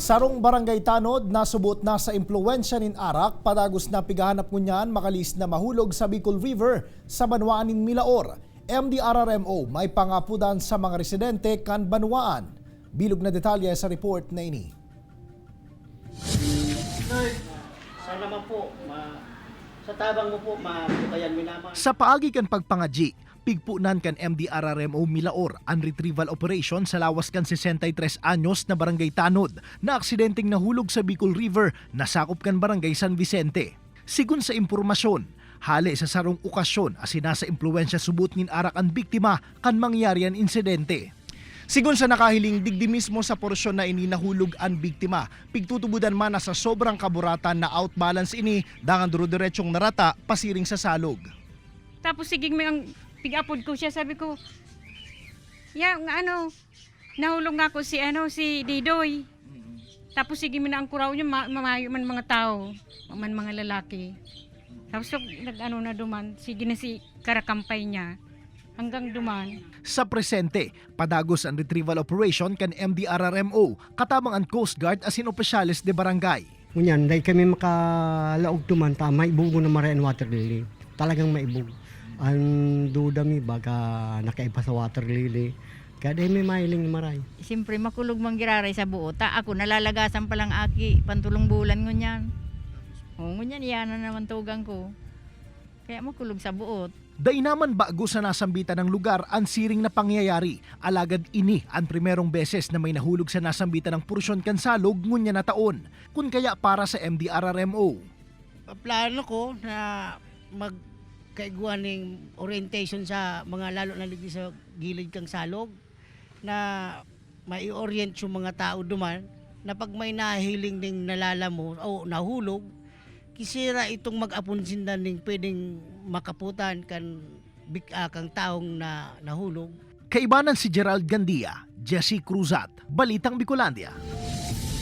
Sarong barangay Tanod nasubot na sa impluwensya nin Arak padagos na pigahanap ngunyan makalis na mahulog sa Bicol River sa Banwaan nin Milaor. MDRRMO may pangapudan sa mga residente kan Banwaan. Bilog na detalye sa report na ini. Sana naman po, sa tabang mo po, maputayan mo naman. Sa paagi kan pagpangadji, pigpunan kan MDRRMO Milaor ang retrieval operation sa lawas kan 63 anyos na barangay Tanod na aksidenteng nahulog sa Bicol River na sakop kan barangay San Vicente. Sigun sa impormasyon, hali sa sarong okasyon asina sa impluwensya subot nin Arak ang biktima kan mangyari ang insidente. Sigun sa nakahiling digdi mismo sa porsyon na ini nahulog ang biktima, pigtutubudan man na sa sobrang kaburatan na outbalance ini dangan duro-diretsong narata pasiring sa salog. Tapos sigig may ang pig-upod ko siya, sabi ko, nahulog nga ako si Didoy. Tapos sige man ang kuraw niya, mamayo man mga tao, man mga lalaki. Tapos na duman, sige na si karakampay niya, hanggang duman. Sa presente, padagos ang retrieval operation kan MDRRMO, katabang ang Coast Guard asin opisyales de barangay. Ngunyan, dahil kami makalaog duman, maibugo na Marian Water Lily. Talagang maibog. Ang duda mi baga nakaipa sa water lily. Kaya may mailing maray. Siyempre makulog manggiraray sa buota. Ako nalalagasan pa lang aki, pantulong bulan ngunyan. O ngunyan, iyan na naman tugang ko. Kaya makulog sa buot. Day naman bago sa nasambitan ng lugar ang siring na pangyayari. Alagad ini ang primerong beses na may nahulog sa nasambitan ng porsyon kan salog ngunya na taon. Kun kaya para sa MDRRMO. Plano ko na kaiguan ng orientation sa mga lalo na ligdi sa gilid kang salog na mai-orient yung mga tao duman na pag may nahiling ng nalalamo o nahulog, kisira itong mag-apunsindan ng pwedeng makaputan kang taong na nahulog. Kaibanan si Gerald Gandia, Jesse Cruzat, Balitang Bicolandia.